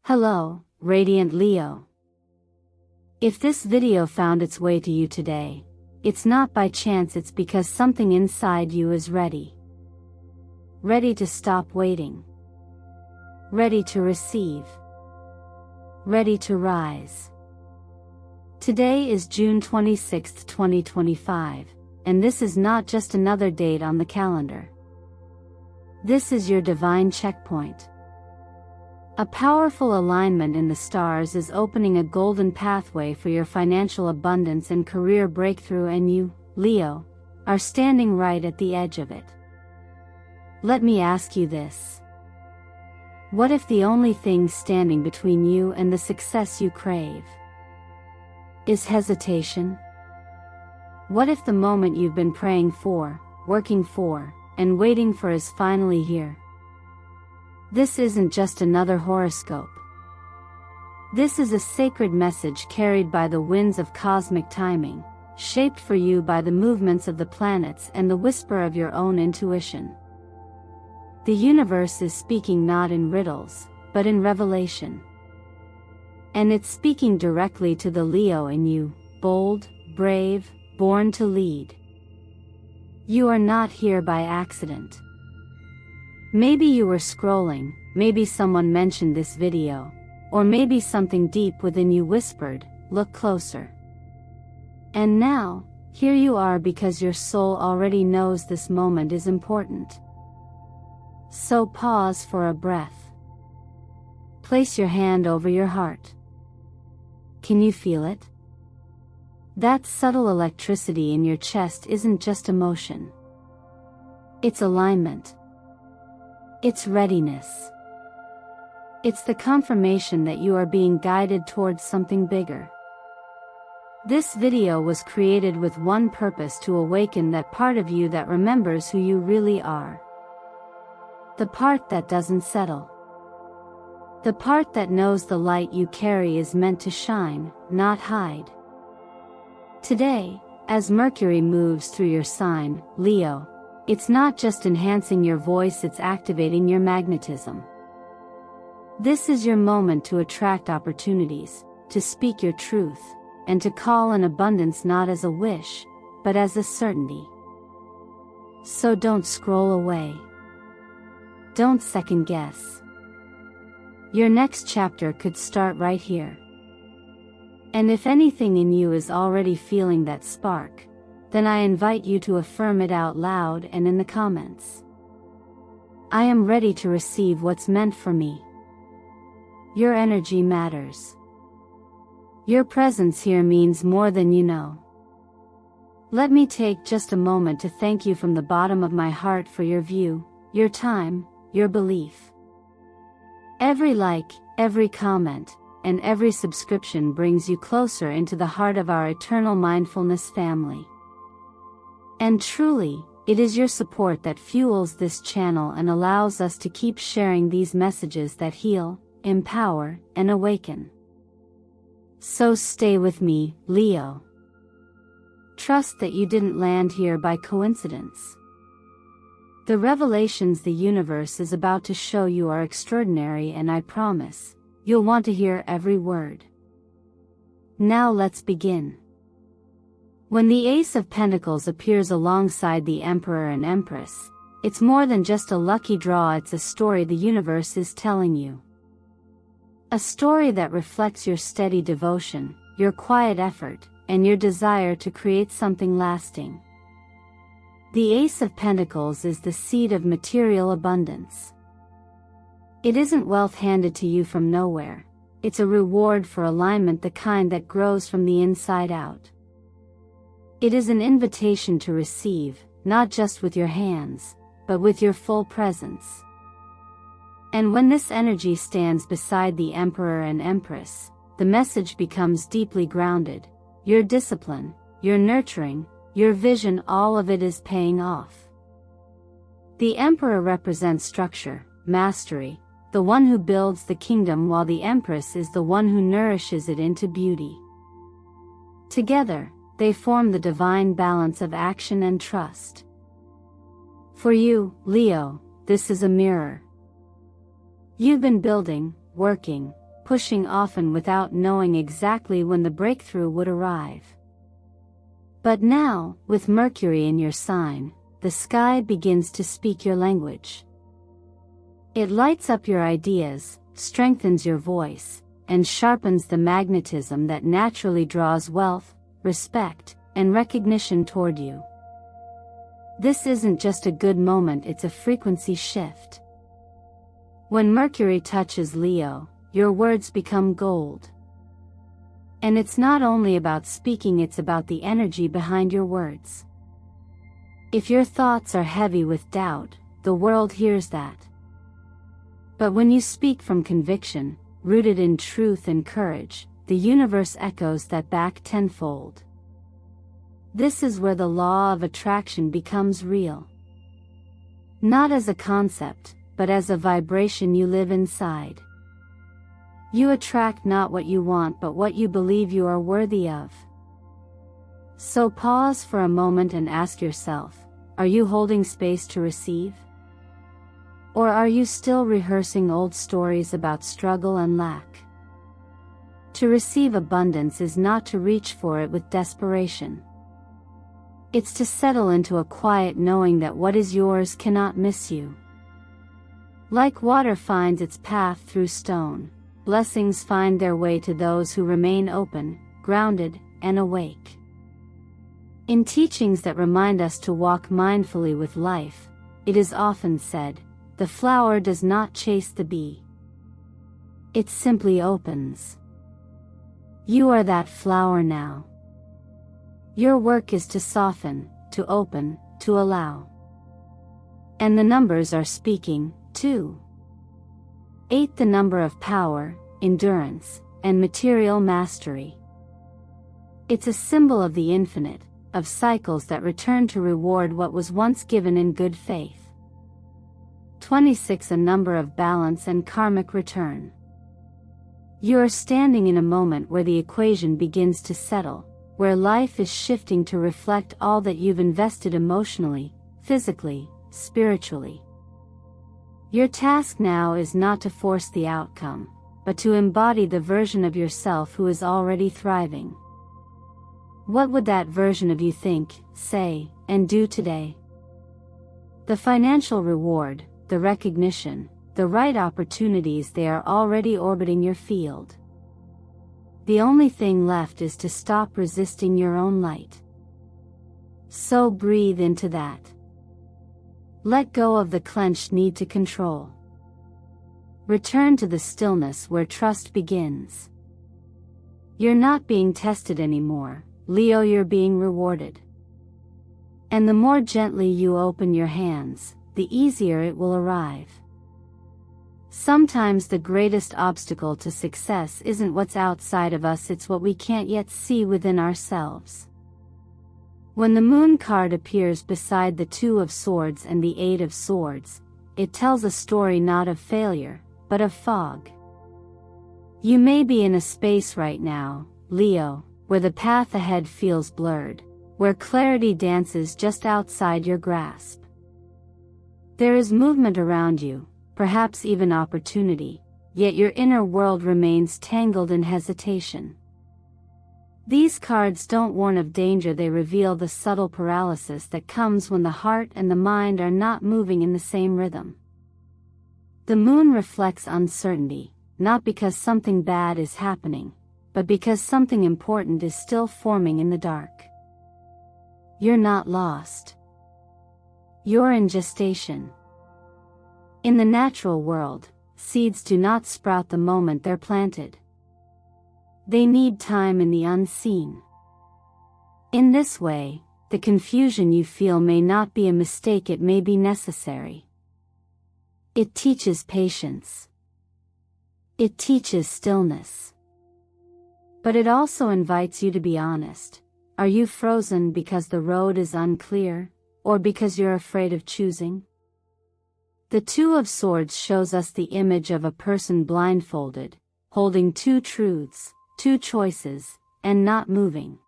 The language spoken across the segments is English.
Hello, Radiant Leo. If this video found its way to you today, it's not by chance, it's because something inside you is ready. Ready to stop waiting. Ready to receive. Ready to rise. Today is June 26, 2025, and this is not just another date on the calendar. This is your divine checkpoint. A powerful alignment in the stars is opening a golden pathway for your financial abundance and career breakthrough, and you, Leo, are standing right at the edge of it. Let me ask you this. What if the only thing standing between you and the success you crave is hesitation? What if the moment you've been praying for, working for, and waiting for is finally here? This isn't just another horoscope. This is a sacred message carried by the winds of cosmic timing, shaped for you by the movements of the planets and the whisper of your own intuition. The universe is speaking not in riddles, but in revelation. And it's speaking directly to the Leo in you, bold, brave, born to lead. You are not here by accident. Maybe you were scrolling, maybe someone mentioned this video, or maybe something deep within you whispered, "Look closer." And now, here you are because your soul already knows this moment is important. So pause for a breath. Place your hand over your heart. Can you feel it? That subtle electricity in your chest isn't just emotion. It's alignment. It's readiness. It's the confirmation that you are being guided towards something bigger. This video was created with one purpose: to awaken that part of you that remembers who you really are. The part that doesn't settle. The part that knows the light you carry is meant to shine, not hide. Today, as Mercury moves through your sign, Leo, it's not just enhancing your voice, it's activating your magnetism. This is your moment to attract opportunities, to speak your truth, and to call in abundance not as a wish, but as a certainty. So don't scroll away. Don't second guess. Your next chapter could start right here. And if anything in you is already feeling that spark, then I invite you to affirm it out loud and in the comments. I am ready to receive what's meant for me. Your energy matters. Your presence here means more than you know. Let me take just a moment to thank you from the bottom of my heart for your view, your time, your belief. Every like, every comment, and every subscription brings you closer into the heart of our eternal mindfulness family. And truly, it is your support that fuels this channel and allows us to keep sharing these messages that heal, empower, and awaken. So stay with me, Leo. Trust that you didn't land here by coincidence. The revelations the universe is about to show you are extraordinary, and I promise, you'll want to hear every word. Now let's begin. When the Ace of Pentacles appears alongside the Emperor and Empress, it's more than just a lucky draw, it's a story the universe is telling you. A story that reflects your steady devotion, your quiet effort, and your desire to create something lasting. The Ace of Pentacles is the seed of material abundance. It isn't wealth handed to you from nowhere, it's a reward for alignment, the kind that grows from the inside out. It is an invitation to receive, not just with your hands, but with your full presence. And when this energy stands beside the Emperor and Empress, the message becomes deeply grounded. Your discipline, your nurturing, your vision, all of it is paying off. The Emperor represents structure, mastery, the one who builds the kingdom, while the Empress is the one who nourishes it into beauty. Together, they form the divine balance of action and trust. For you, Leo, this is a mirror. You've been building, working, pushing often without knowing exactly when the breakthrough would arrive. But now, with Mercury in your sign, the sky begins to speak your language. It lights up your ideas, strengthens your voice, and sharpens the magnetism that naturally draws wealth, respect, and recognition toward you. This isn't just a good moment, it's a frequency shift. When Mercury touches Leo, your words become gold. And it's not only about speaking, it's about the energy behind your words. If your thoughts are heavy with doubt, the world hears that. But when you speak from conviction, rooted in truth and courage, the universe echoes that back tenfold. This is where the law of attraction becomes real. Not as a concept, but as a vibration you live inside. You attract not what you want but what you believe you are worthy of. So pause for a moment and ask yourself, are you holding space to receive? Or are you still rehearsing old stories about struggle and lack? To receive abundance is not to reach for it with desperation. It's to settle into a quiet knowing that what is yours cannot miss you. Like water finds its path through stone, blessings find their way to those who remain open, grounded, and awake. In teachings that remind us to walk mindfully with life, it is often said, the flower does not chase the bee. It simply opens. You are that flower now. Your work is to soften, to open, to allow. And the numbers are speaking, too. 8, the number of power, endurance, and material mastery. It's a symbol of the infinite, of cycles that return to reward what was once given in good faith. 26, a number of balance and karmic return. You are standing in a moment where the equation begins to settle, where life is shifting to reflect all that you've invested emotionally, physically, spiritually. Your task now is not to force the outcome, but to embody the version of yourself who is already thriving. What would that version of you think, say, and do today? The financial reward, the recognition, the right opportunities, they are already orbiting your field. The only thing left is to stop resisting your own light. So breathe into that. Let go of the clenched need to control. Return to the stillness where trust begins. You're not being tested anymore, Leo, you're being rewarded. And the more gently you open your hands, the easier it will arrive. Sometimes the greatest obstacle to success isn't what's outside of us, it's what we can't yet see within ourselves. When the Moon card appears beside the 2 of Swords and the 8 of Swords, it tells a story not of failure, but of fog. You may be in a space right now, Leo, where the path ahead feels blurred, where clarity dances just outside your grasp. There is movement around you, perhaps even opportunity, yet your inner world remains tangled in hesitation. These cards don't warn of danger, they reveal the subtle paralysis that comes when the heart and the mind are not moving in the same rhythm. The Moon reflects uncertainty, not because something bad is happening, but because something important is still forming in the dark. You're not lost. You're in gestation. In the natural world, seeds do not sprout the moment they're planted. They need time in the unseen. In this way, the confusion you feel may not be a mistake, it may be necessary. It teaches patience. It teaches stillness. But it also invites you to be honest. Are you frozen because the road is unclear, or because you're afraid of choosing? The 2 of Swords shows us the image of a person blindfolded, holding 2 truths, 2 choices, and not moving.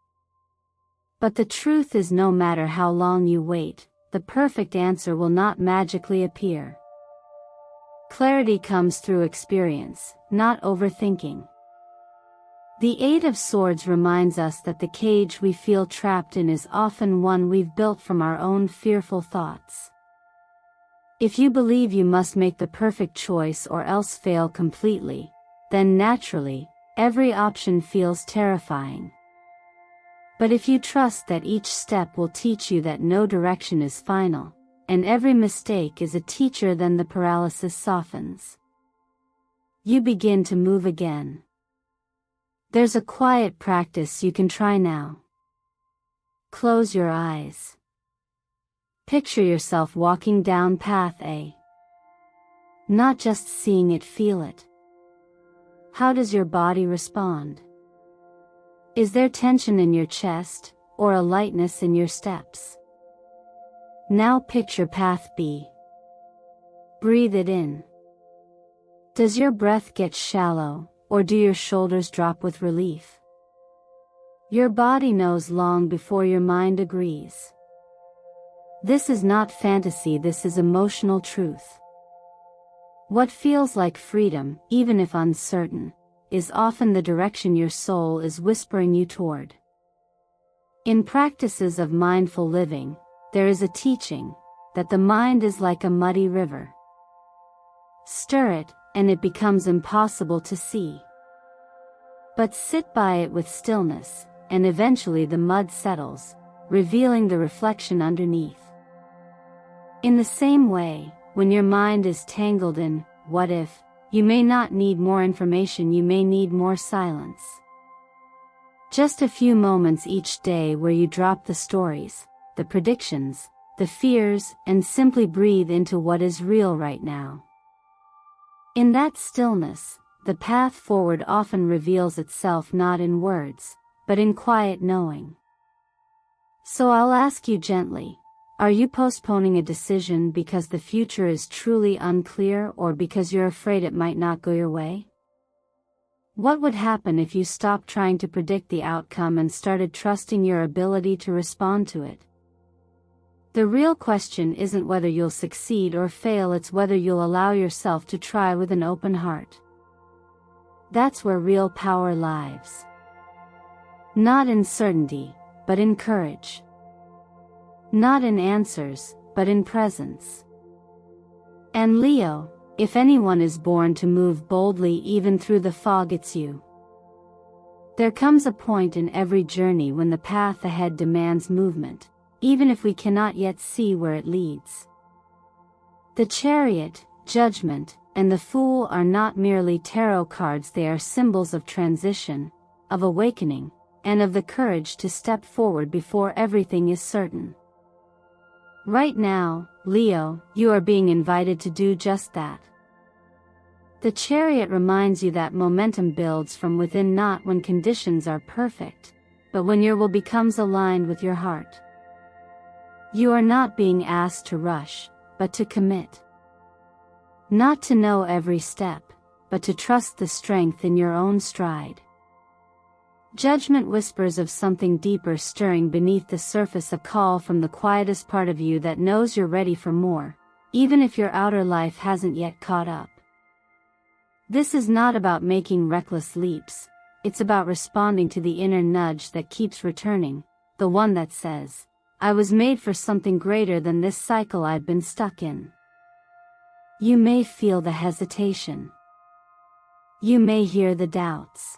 But the truth is, no matter how long you wait, the perfect answer will not magically appear. Clarity comes through experience, not overthinking. The Eight of Swords reminds us that the cage we feel trapped in is often one we've built from our own fearful thoughts. If you believe you must make the perfect choice or else fail completely, then naturally, every option feels terrifying. But if you trust that each step will teach you that no direction is final, and every mistake is a teacher, then the paralysis softens. You begin to move again. There's a quiet practice you can try now. Close your eyes. Picture yourself walking down path A. Not just seeing it, feel it. How does your body respond? Is there tension in your chest, or a lightness in your steps? Now picture path B. Breathe it in. Does your breath get shallow, or do your shoulders drop with relief? Your body knows long before your mind agrees. This is not fantasy, this is emotional truth. What feels like freedom, even if uncertain, is often the direction your soul is whispering you toward. In practices of mindful living, there is a teaching that the mind is like a muddy river. Stir it, and it becomes impossible to see. But sit by it with stillness, and eventually the mud settles, revealing the reflection underneath. In the same way, when your mind is tangled in what if, you may not need more information, you may need more silence. Just a few moments each day where you drop the stories, the predictions, the fears, and simply breathe into what is real right now. In that stillness, the path forward often reveals itself not in words, but in quiet knowing. So I'll ask you gently, are you postponing a decision because the future is truly unclear, or because you're afraid it might not go your way? What would happen if you stopped trying to predict the outcome and started trusting your ability to respond to it? The real question isn't whether you'll succeed or fail, it's whether you'll allow yourself to try with an open heart. That's where real power lies. Not in certainty, but in courage. Not in answers, but in presence. And Leo, if anyone is born to move boldly even through the fog, it's you. There comes a point in every journey when the path ahead demands movement, even if we cannot yet see where it leads. The Chariot, Judgment, and the Fool are not merely tarot cards, they are symbols of transition, of awakening, and of the courage to step forward before everything is certain. Right now, Leo, you are being invited to do just that. The Chariot reminds you that momentum builds from within, not when conditions are perfect, but when your will becomes aligned with your heart. You are not being asked to rush, but to commit. Not to know every step, but to trust the strength in your own stride. Judgment whispers of something deeper stirring beneath the surface, a call from the quietest part of you that knows you're ready for more, even if your outer life hasn't yet caught up. This is not about making reckless leaps, it's about responding to the inner nudge that keeps returning, the one that says, I was made for something greater than this cycle I've been stuck in. You may feel the hesitation. You may hear the doubts.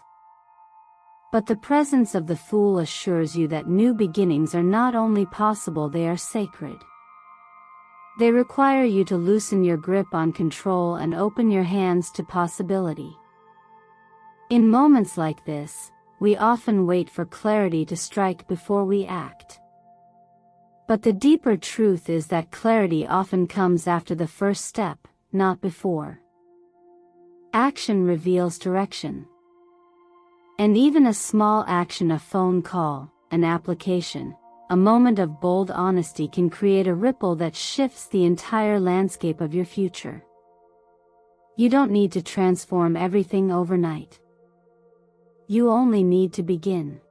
But the presence of the Fool assures you that new beginnings are not only possible, they are sacred. They require you to loosen your grip on control and open your hands to possibility. In moments like this, we often wait for clarity to strike before we act. But the deeper truth is that clarity often comes after the first step, not before. Action reveals direction. And even a small action, a phone call, an application, a moment of bold honesty can create a ripple that shifts the entire landscape of your future. You don't need to transform everything overnight. You only need to begin.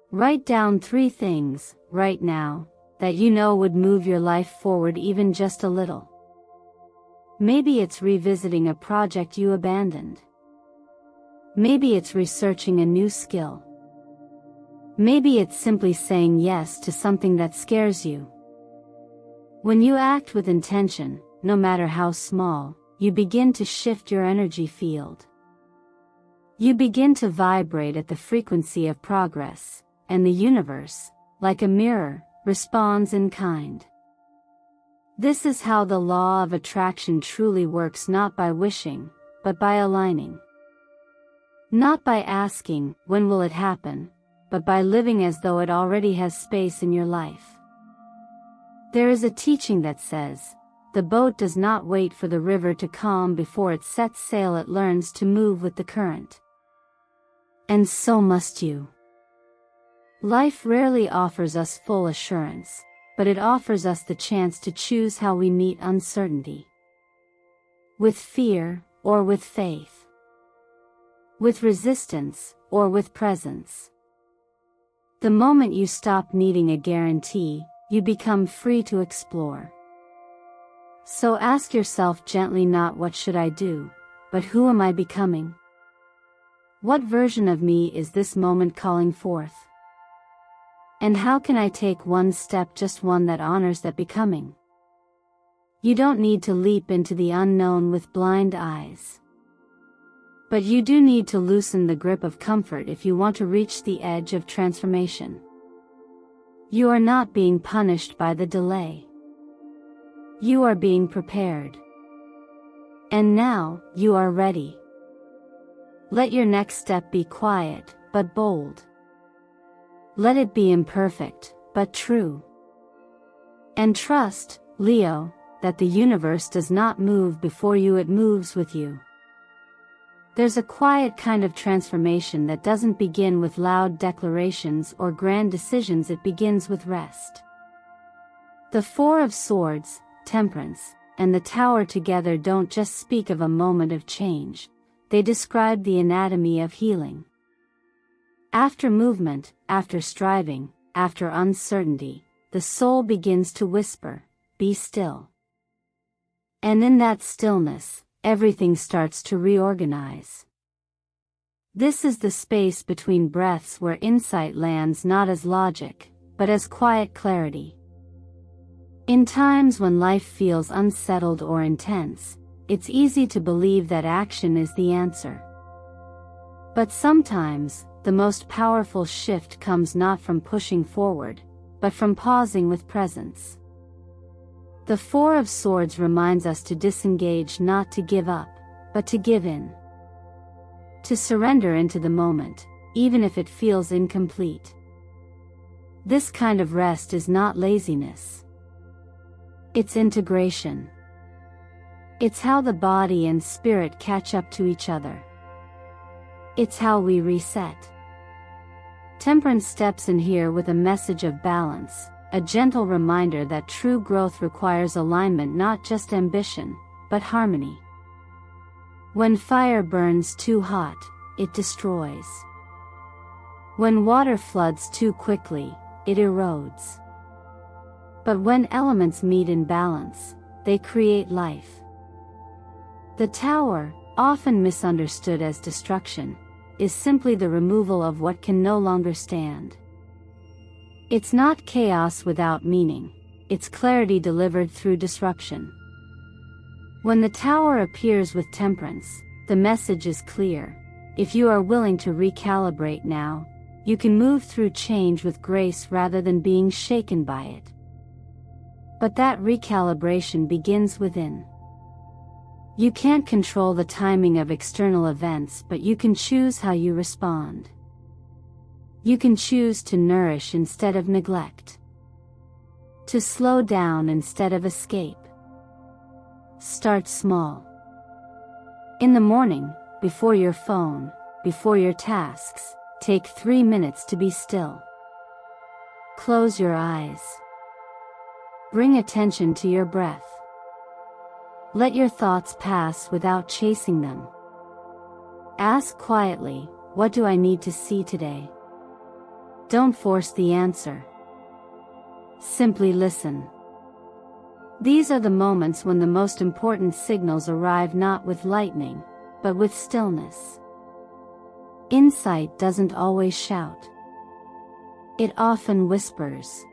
Write down 3 things, right now, that you know would move your life forward even just a little. Maybe it's revisiting a project you abandoned. Maybe it's researching a new skill. Maybe it's simply saying yes to something that scares you. When you act with intention, no matter how small, you begin to shift your energy field. You begin to vibrate at the frequency of progress, and the universe, like a mirror, responds in kind. This is how the law of attraction truly works, not by wishing, but by aligning. Not by asking, when will it happen, but by living as though it already has space in your life. There is a teaching that says, the boat does not wait for the river to calm before it sets sail, it learns to move with the current. And so must you. Life rarely offers us full assurance, but it offers us the chance to choose how we meet uncertainty. With fear, or with faith. With resistance, or with presence. The moment you stop needing a guarantee, you become free to explore. So ask yourself gently, not what should I do, but who am I becoming? What version of me is this moment calling forth? And how can I take one step, just one, that honors that becoming? You don't need to leap into the unknown with blind eyes. But you do need to loosen the grip of comfort if you want to reach the edge of transformation. You are not being punished by the delay. You are being prepared. And now, you are ready. Let your next step be quiet, but bold. Let it be imperfect, but true. And trust, Leo, that the universe does not move before you, it moves with you. There's a quiet kind of transformation that doesn't begin with loud declarations or grand decisions, it begins with rest. The Four of Swords, Temperance, and the Tower together don't just speak of a moment of change, they describe the anatomy of healing. After movement, after striving, after uncertainty, the soul begins to whisper, "Be still." And in that stillness, everything starts to reorganize. This is the space between breaths where insight lands, not as logic, but as quiet clarity. In times when life feels unsettled or intense, it's easy to believe that action is the answer. But sometimes, the most powerful shift comes not from pushing forward, but from pausing with presence. The Four of Swords reminds us to disengage, not to give up, but to give in. To surrender into the moment, even if it feels incomplete. This kind of rest is not laziness. It's integration. It's how the body and spirit catch up to each other. It's how we reset. Temperance steps in here with a message of balance, a gentle reminder that true growth requires alignment, not just ambition, but harmony. When fire burns too hot, it destroys. When water floods too quickly, it erodes. But when elements meet in balance, they create life. The Tower, often misunderstood as destruction, is simply the removal of what can no longer stand. It's not chaos without meaning, it's clarity delivered through disruption. When the Tower appears with temperance, the message is clear. If you are willing to recalibrate now, you can move through change with grace rather than being shaken by it. But that recalibration begins within. You can't control the timing of external events, but you can choose how you respond. You can choose to nourish instead of neglect. To slow down instead of escape. Start small. In the morning, before your phone, before your tasks, take 3 minutes to be still. Close your eyes. Bring attention to your breath. Let your thoughts pass without chasing them. Ask quietly, what do I need to see today? Don't force the answer. Simply listen. These are the moments when the most important signals arrive, not with lightning, but with stillness. Insight doesn't always shout. It often whispers.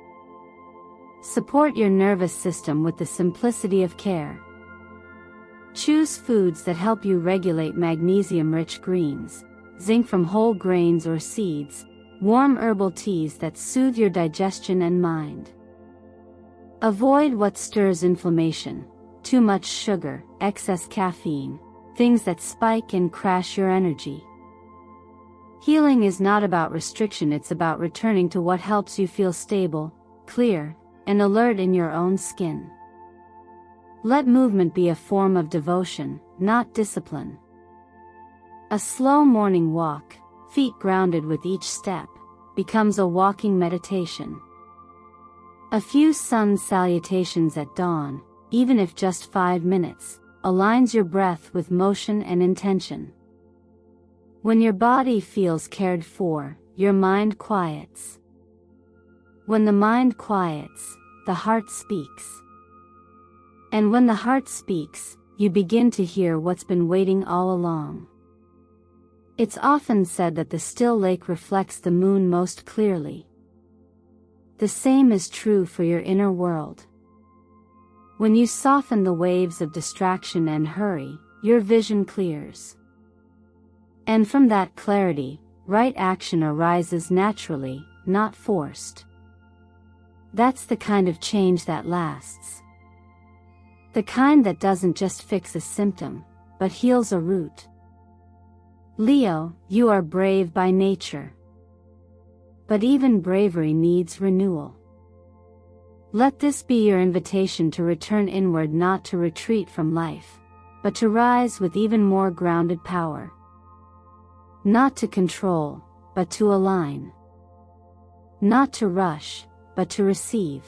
Support your nervous system with the simplicity of care. Choose foods that help you regulate magnesium-rich greens, zinc from whole grains or seeds, warm herbal teas that soothe your digestion and mind. Avoid what stirs inflammation, too much sugar, excess caffeine, things that spike and crash your energy. Healing is not about restriction, it's about returning to what helps you feel stable, clear, and alert in your own skin. Let movement be a form of devotion, not discipline. A slow morning walk, feet grounded with each step, becomes a walking meditation. A few sun salutations at dawn, even if just 5 minutes, aligns your breath with motion and intention. When your body feels cared for, your mind quiets. When the mind quiets, the heart speaks. And when the heart speaks, you begin to hear what's been waiting all along. It's often said that the still lake reflects the moon most clearly. The same is true for your inner world. When you soften the waves of distraction and hurry, your vision clears. And from that clarity, right action arises naturally, not forced. That's the kind of change that lasts. The kind that doesn't just fix a symptom, but heals a root. Leo, you are brave by nature. But even bravery needs renewal. Let this be your invitation to return inward, not to retreat from life, but to rise with even more grounded power. Not to control, but to align. Not to rush, but to receive.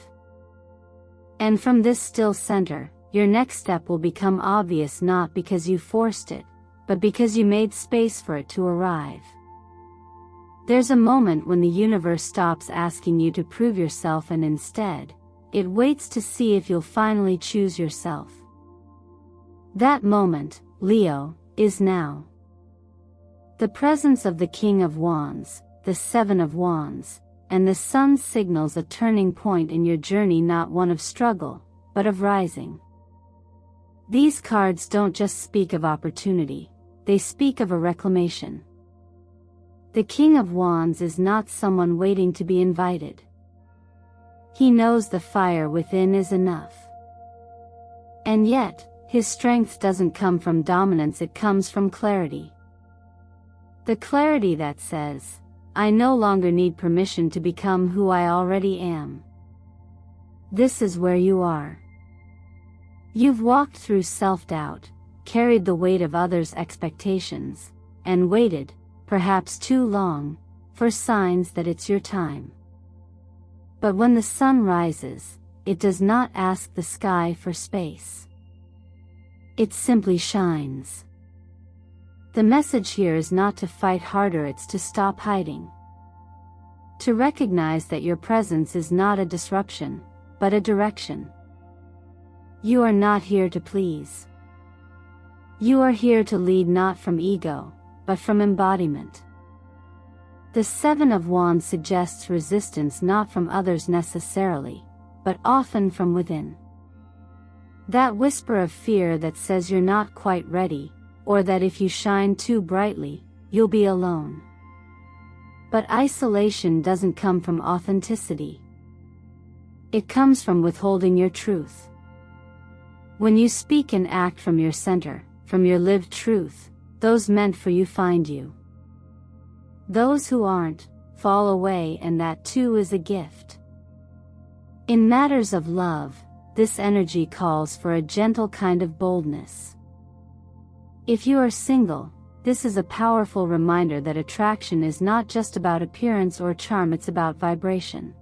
And from this still center, your next step will become obvious, not because you forced it, but because you made space for it to arrive. There's a moment when the universe stops asking you to prove yourself and instead, it waits to see if you'll finally choose yourself. That moment, Leo, is now. The presence of the King of Wands, the Seven of Wands, and the Sun signals a turning point in your journey, not one of struggle, but of rising. These cards don't just speak of opportunity, they speak of a reclamation. The King of Wands is not someone waiting to be invited. He knows the fire within is enough. And yet, his strength doesn't come from dominance, it comes from clarity. The clarity that says, I no longer need permission to become who I already am. This is where you are. You've walked through self-doubt, carried the weight of others' expectations, and waited, perhaps too long, for signs that it's your time. But when the sun rises, it does not ask the sky for space. It simply shines. The message here is not to fight harder, it's to stop hiding. To recognize that your presence is not a disruption, but a direction. You are not here to please. You are here to lead, not from ego, but from embodiment. The Seven of Wands suggests resistance not from others necessarily, but often from within. That whisper of fear that says you're not quite ready, or that if you shine too brightly, you'll be alone. But isolation doesn't come from authenticity. It comes from withholding your truth. When you speak and act from your center, from your lived truth, those meant for you find you. Those who aren't, fall away, and that too is a gift. In matters of love, this energy calls for a gentle kind of boldness. If you are single, this is a powerful reminder that attraction is not just about appearance or charm, it's about vibration.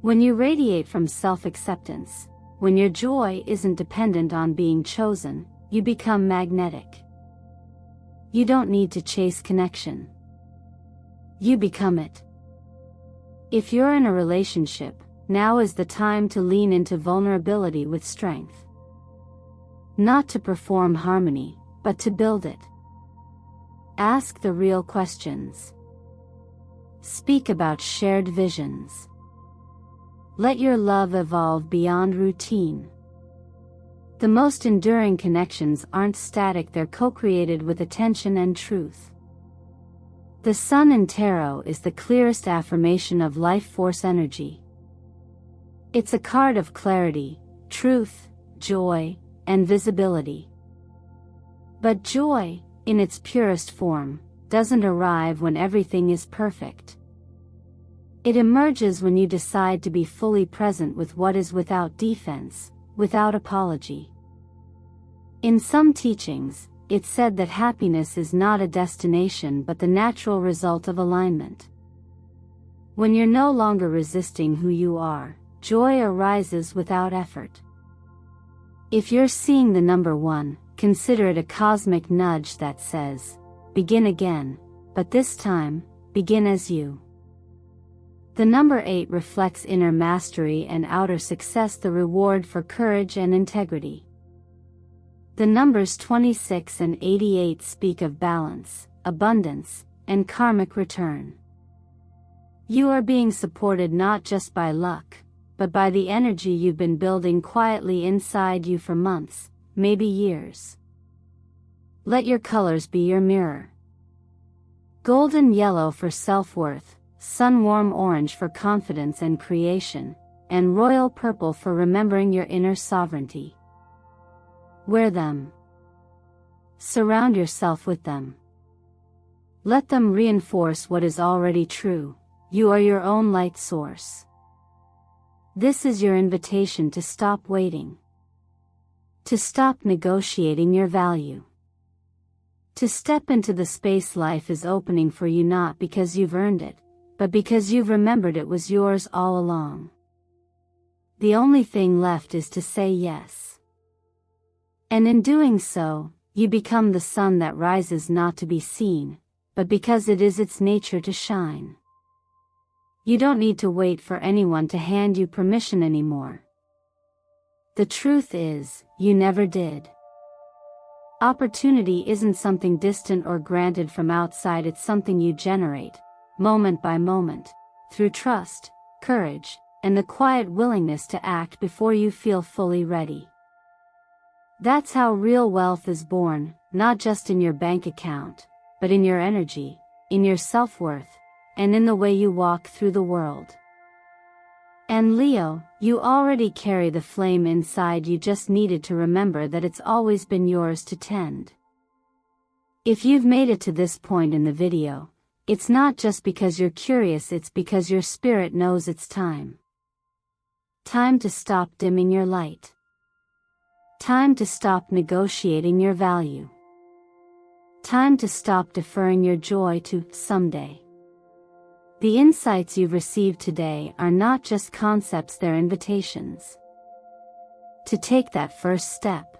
When you radiate from self-acceptance, when your joy isn't dependent on being chosen, you become magnetic. You don't need to chase connection. You become it. If you're in a relationship, now is the time to lean into vulnerability with strength. Not to perform harmony, but to build it. Ask the real questions. Speak about shared visions. Let your love evolve beyond routine. The most enduring connections aren't static, they're co-created with attention and truth. The sun in tarot is the clearest affirmation of life force energy. It's a card of clarity, truth, joy, and visibility. But joy, in its purest form, doesn't arrive when everything is perfect. It emerges when you decide to be fully present with what is, without defense, without apology. In some teachings, it's said that happiness is not a destination but the natural result of alignment. When you're no longer resisting who you are, joy arises without effort. If you're seeing the number 1, consider it a cosmic nudge that says, begin again, but this time, begin as you. The number 8 reflects inner mastery and outer success, the reward for courage and integrity. The numbers 26 and 88 speak of balance, abundance, and karmic return. You are being supported not just by luck, but by the energy you've been building quietly inside you for months, maybe years. Let your colors be your mirror. Golden yellow for self-worth, sun-warm orange for confidence and creation, and royal purple for remembering your inner sovereignty. Wear them. Surround yourself with them. Let them reinforce what is already true. You are your own light source. This is your invitation to stop waiting. To stop negotiating your value. To step into the space life is opening for you, not because you've earned it, but because you've remembered it was yours all along. The only thing left is to say yes. And in doing so, you become the sun that rises not to be seen, but because it is its nature to shine. You don't need to wait for anyone to hand you permission anymore. The truth is, you never did. Opportunity isn't something distant or granted from outside, it's something you generate, moment by moment, through trust, courage, and the quiet willingness to act before you feel fully ready. That's how real wealth is born, not just in your bank account, but in your energy, in your self-worth, and in the way you walk through the world. And Leo, you already carry the flame inside, you just needed to remember that it's always been yours to tend. If you've made it to this point in the video, it's not just because you're curious, it's because your spirit knows it's time. Time to stop dimming your light. Time to stop negotiating your value. Time to stop deferring your joy to someday. The insights you've received today are not just concepts, they're invitations. To take that first step.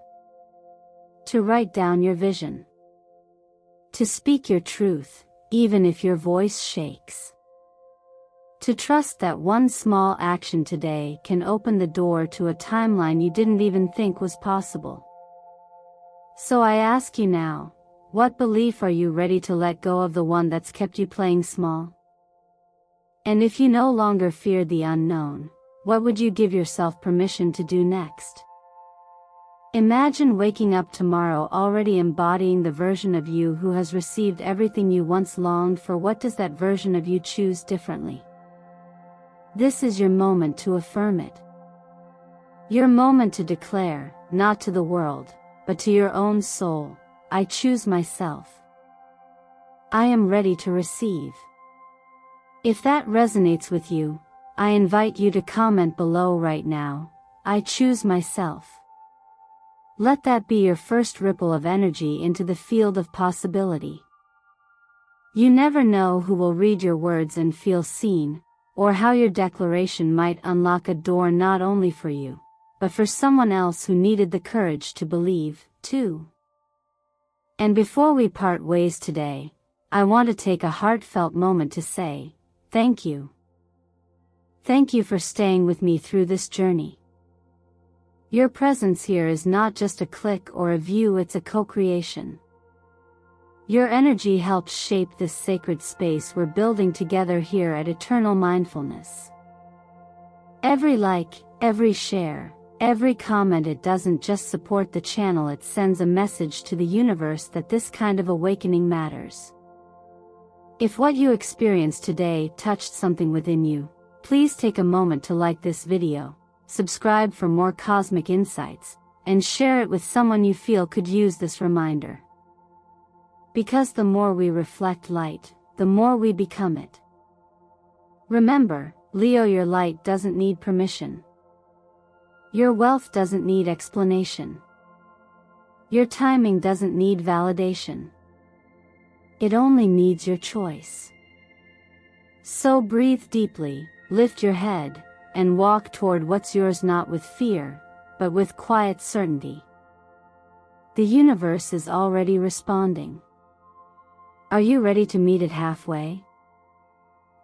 To write down your vision. To speak your truth, even if your voice shakes. To trust that one small action today can open the door to a timeline you didn't even think was possible. So I ask you now, what belief are you ready to let go of, the one that's kept you playing small? And if you no longer fear the unknown, what would you give yourself permission to do next? Imagine waking up tomorrow already embodying the version of you who has received everything you once longed for. What does that version of you choose differently? This is your moment to affirm it. Your moment to declare, not to the world, but to your own soul, I choose myself. I am ready to receive. If that resonates with you, I invite you to comment below right now, I choose myself. Let that be your first ripple of energy into the field of possibility. You never know who will read your words and feel seen, or how your declaration might unlock a door not only for you, but for someone else who needed the courage to believe, too. And before we part ways today, I want to take a heartfelt moment to say, thank you. Thank you for staying with me through this journey. Your presence here is not just a click or a view, it's a co-creation. Your energy helps shape this sacred space we're building together here at Eternal Mindfulness. Every like, every share, every comment, it doesn't just support the channel, it sends a message to the universe that this kind of awakening matters. If what you experienced today touched something within you, please take a moment to like this video, subscribe for more cosmic insights, and share it with someone you feel could use this reminder. Because the more we reflect light, the more we become it. Remember, Leo, your light doesn't need permission. Your wealth doesn't need explanation. Your timing doesn't need validation. It only needs your choice. So breathe deeply, lift your head, and walk toward what's yours, not with fear, but with quiet certainty. The universe is already responding. Are you ready to meet it halfway?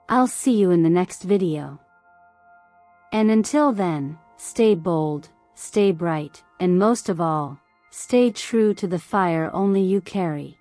I'll see you in the next video. And until then, stay bold, stay bright, and most of all, stay true to the fire only you carry.